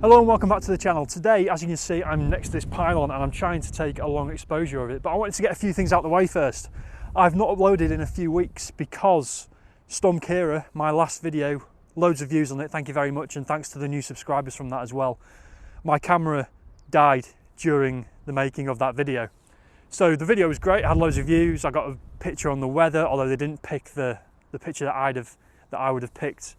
Hello and welcome back to the channel. Today, as you can see, I'm next to this pylon and I'm trying to take a long exposure of it, but I wanted to get a few things out of the way first. I've not uploaded in a few weeks because Storm Kira, my last video, loads of views on it, thank you very much, and thanks to the new subscribers from that as well. My camera died during the making of that video. So the video was great, it had loads of views, I got a picture on the weather, although they didn't pick the picture that I would have picked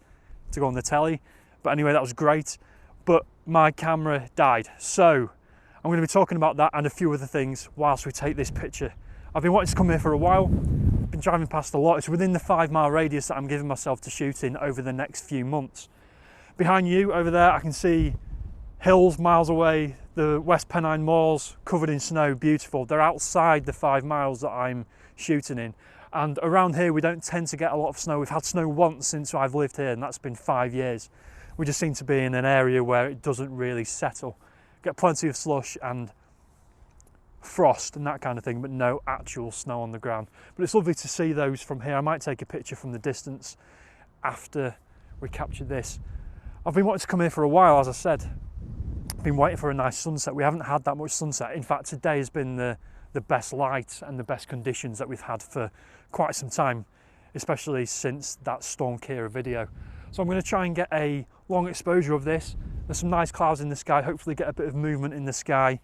to go on the telly. But anyway, that was great. But my camera died. So I'm going to be talking about that and a few other things whilst we take this picture. I've been wanting to come here for a while, been driving past a lot. It's within the 5-mile radius that I'm giving myself to shoot in over the next few months. Behind you over there, I can see hills miles away, the West Pennine Moors covered in snow, beautiful. They're outside the 5 miles that I'm shooting in. And around here, we don't tend to get a lot of snow. We've had snow once since I've lived here, and that's been 5 years. We just seem to be in an area where it doesn't really settle. Get plenty of slush and frost and that kind of thing, but no actual snow on the ground. But it's lovely to see those from here. I might take a picture from the distance after we capture this. I've been wanting to come here for a while, as I said. I've been waiting for a nice sunset. We haven't had that much sunset. In fact, today has been the best light and the best conditions that we've had for quite some time, especially since that Storm Kira video. So I'm going to try and get a long exposure of this. There's some nice clouds in the sky, hopefully get a bit of movement in the sky.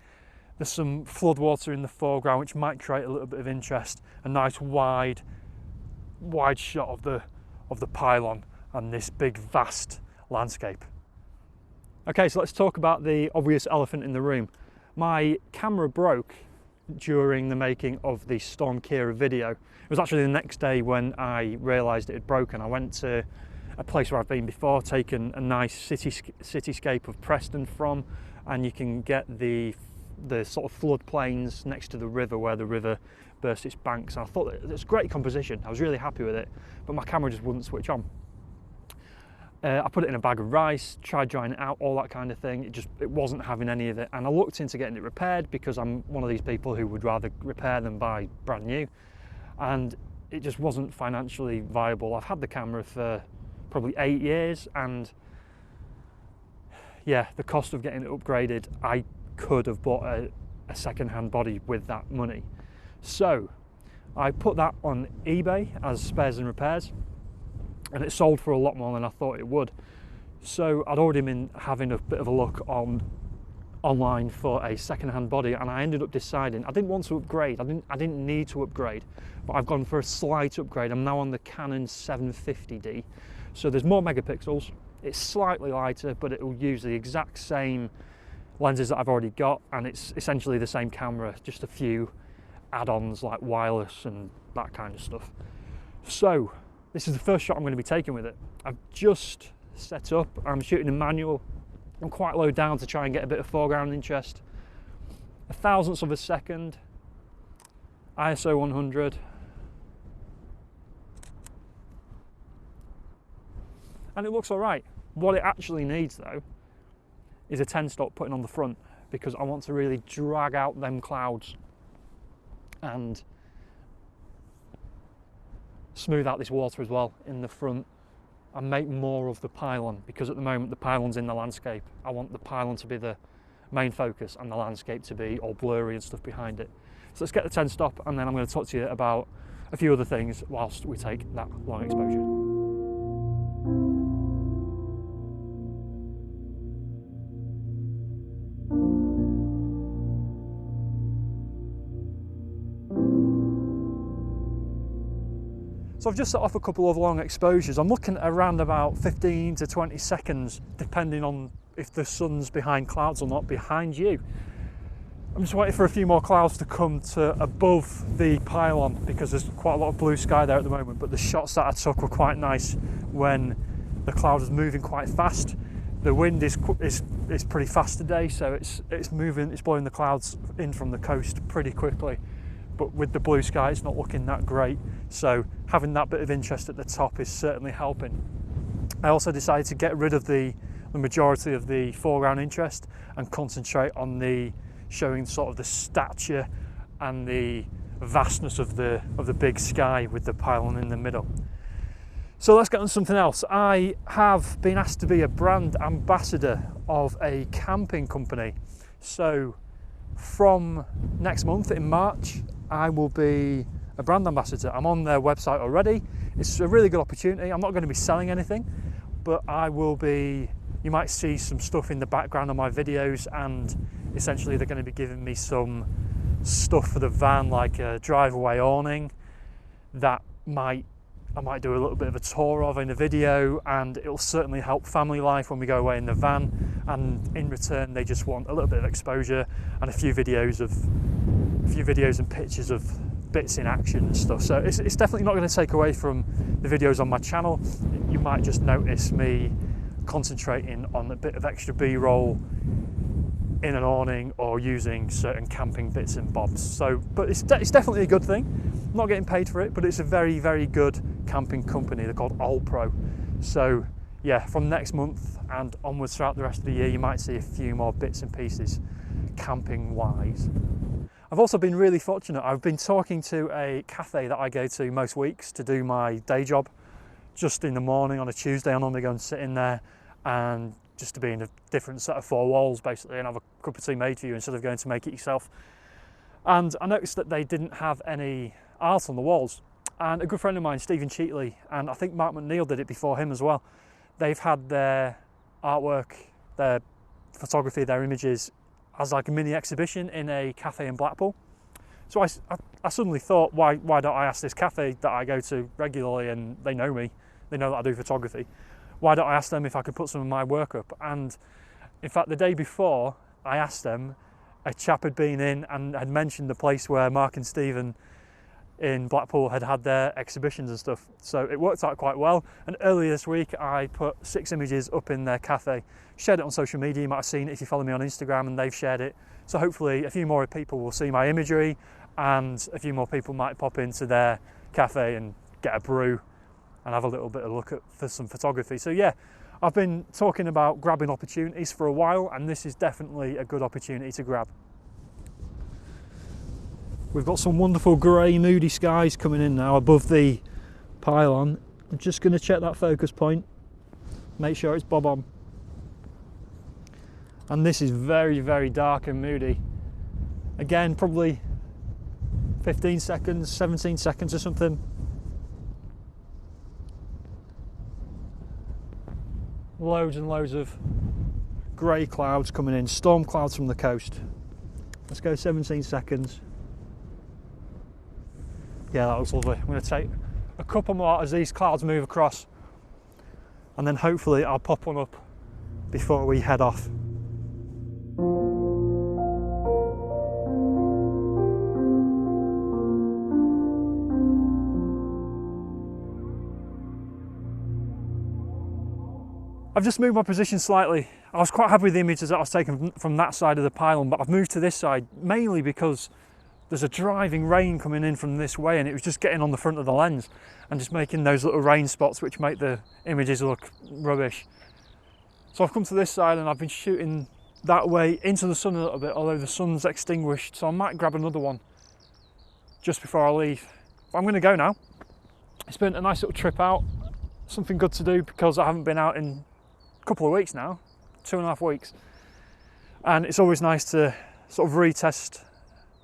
There's some floodwater in the foreground which might create a little bit of interest. A nice wide shot of the pylon and this big vast landscape. Okay, so let's talk about the obvious elephant in the room. My camera broke during the making of the Storm Kira video. It was actually the next day when I realised it had broken. I went to a place where I've been before, taken a nice cityscape of Preston from, and you can get the sort of floodplains next to the river where the river burst its banks. And I thought it was a great composition. I was really happy with it, but my camera just wouldn't switch on. I put it in a bag of rice, tried drying it out, all that kind of thing. It wasn't having any of it, and I looked into getting it repaired because I'm one of these people who would rather repair than buy brand new, and it just wasn't financially viable. I've had the camera for probably 8 years, and yeah, the cost of getting it upgraded, I could have bought a second-hand body with that money. So I put that on eBay as spares and repairs, and it sold for a lot more than I thought it would. So I'd already been having a bit of a look online for a second-hand body, and I ended up deciding I didn't want to upgrade. I didn't need to upgrade, but I've gone for a slight upgrade. I'm now on the Canon 750D. So there's more megapixels, it's slightly lighter, but it will use the exact same lenses that I've already got, and it's essentially the same camera, just a few add-ons like wireless and that kind of stuff. So this is the first shot I'm going to be taking with it. I've just set up, I'm shooting in manual, I'm quite low down to try and get a bit of foreground interest. 1/1000th of a second, ISO 100. And it looks all right. What it actually needs though is a 10-stop putting on the front, because I want to really drag out them clouds and smooth out this water as well in the front and make more of the pylon, because at the moment the pylon's in the landscape. I want the pylon to be the main focus and the landscape to be all blurry and stuff behind it. So let's get the 10-stop, and then I'm going to talk to you about a few other things whilst we take that long exposure. So I've just set off a couple of long exposures. I'm looking at around about 15 to 20 seconds, depending on if the sun's behind clouds or not behind you. I'm just waiting for a few more clouds to come to above the pylon, because there's quite a lot of blue sky there at the moment, but the shots that I took were quite nice when the cloud was moving quite fast. The wind is pretty fast today, so it's moving, it's blowing the clouds in from the coast pretty quickly. But with the blue sky, it's not looking that great. So having that bit of interest at the top is certainly helping. I also decided to get rid of the majority of the foreground interest and concentrate on showing sort of the stature and the vastness of the big sky with the pylon in the middle. So let's get on to something else. I have been asked to be a brand ambassador of a camping company. So from next month in March, I will be a brand ambassador. I'm on their website already. It's a really good opportunity. I'm not going to be selling anything, but I will be, you might see some stuff in the background of my videos, and essentially they're going to be giving me some stuff for the van, like a drive-away awning that I might do a little bit of a tour of in a video, and it'll certainly help family life when we go away in the van. And in return, they just want a little bit of exposure and a few videos and pictures of bits in action and stuff. So it's definitely not going to take away from the videos on my channel. You might just notice me concentrating on a bit of extra B-roll in an awning or using certain camping bits and bobs. So, but it's definitely a good thing. I'm not getting paid for it, but it's a very, very good camping company. They're called Allpro. So yeah, from next month and onwards throughout the rest of the year, you might see a few more bits and pieces camping wise. I've also been really fortunate. I've been talking to a cafe that I go to most weeks to do my day job. Just in the morning on a Tuesday, I normally go and sit in there and just to be in a different set of four walls basically and have a cup of tea made for you instead of going to make it yourself. And I noticed that they didn't have any art on the walls. And a good friend of mine, Stephen Cheatley, and I think Mark McNeil did it before him as well, they've had their artwork, their photography, their images as like a mini exhibition in a cafe in Blackpool. So I suddenly thought, why don't I ask this cafe that I go to regularly, and they know me, they know that I do photography, why don't I ask them if I could put some of my work up? And in fact, the day before I asked them, a chap had been in and had mentioned the place where Mark and Stephen in Blackpool had their exhibitions and stuff. So it worked out quite well. And earlier this week, I put 6 images up in their cafe, shared it on social media. You might have seen it if you follow me on Instagram, and they've shared it. So hopefully a few more people will see my imagery, and a few more people might pop into their cafe and get a brew and have a little bit of look for some photography. So yeah, I've been talking about grabbing opportunities for a while, and this is definitely a good opportunity to grab. We've got some wonderful grey moody skies coming in now above the pylon. I'm just going to check that focus point, make sure it's bob on. And this is very, very dark and moody. Again, probably 15 seconds, 17 seconds or something. Loads and loads of grey clouds coming in, storm clouds from the coast. Let's go 17 seconds. Yeah, that looks lovely. I'm going to take a couple more as these clouds move across, and then hopefully I'll pop one up before we head off. I've just moved my position slightly. I was quite happy with the images that I was taking from that side of the pylon, but I've moved to this side mainly because there's a driving rain coming in from this way, and it was just getting on the front of the lens and just making those little rain spots which make the images look rubbish. So I've come to this side and I've been shooting that way into the sun a little bit, although the sun's extinguished, so I might grab another one just before I leave. But I'm going to go now. It's been a nice little trip out, something good to do because I haven't been out in a couple of weeks now, 2.5 weeks, and it's always nice to sort of retest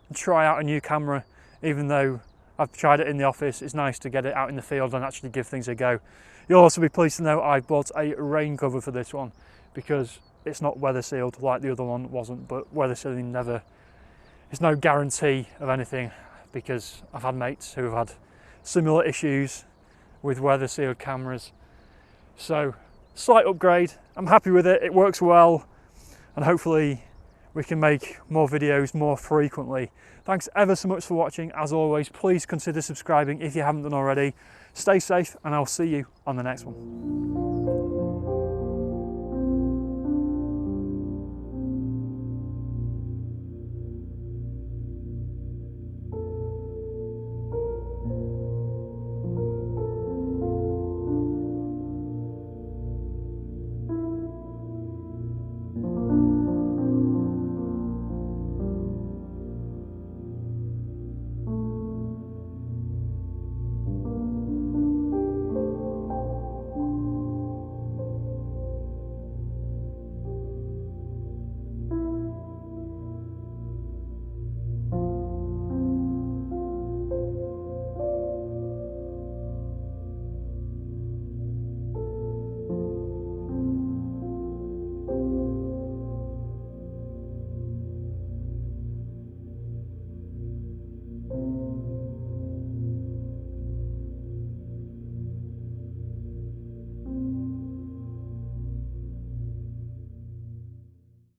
and try out a new camera. Even though I've tried it in the office, it's nice to get it out in the field and actually give things a go. You'll also be pleased to know I bought a rain cover for this one because it's not weather sealed like the other one wasn't, but weather sealing never, it's no guarantee of anything, because I've had mates who have had similar issues with weather sealed cameras. So slight upgrade, I'm happy with it, it works well, and hopefully we can make more videos more frequently. Thanks ever so much for watching. As always, please consider subscribing if you haven't done already. Stay safe, and I'll see you on the next one.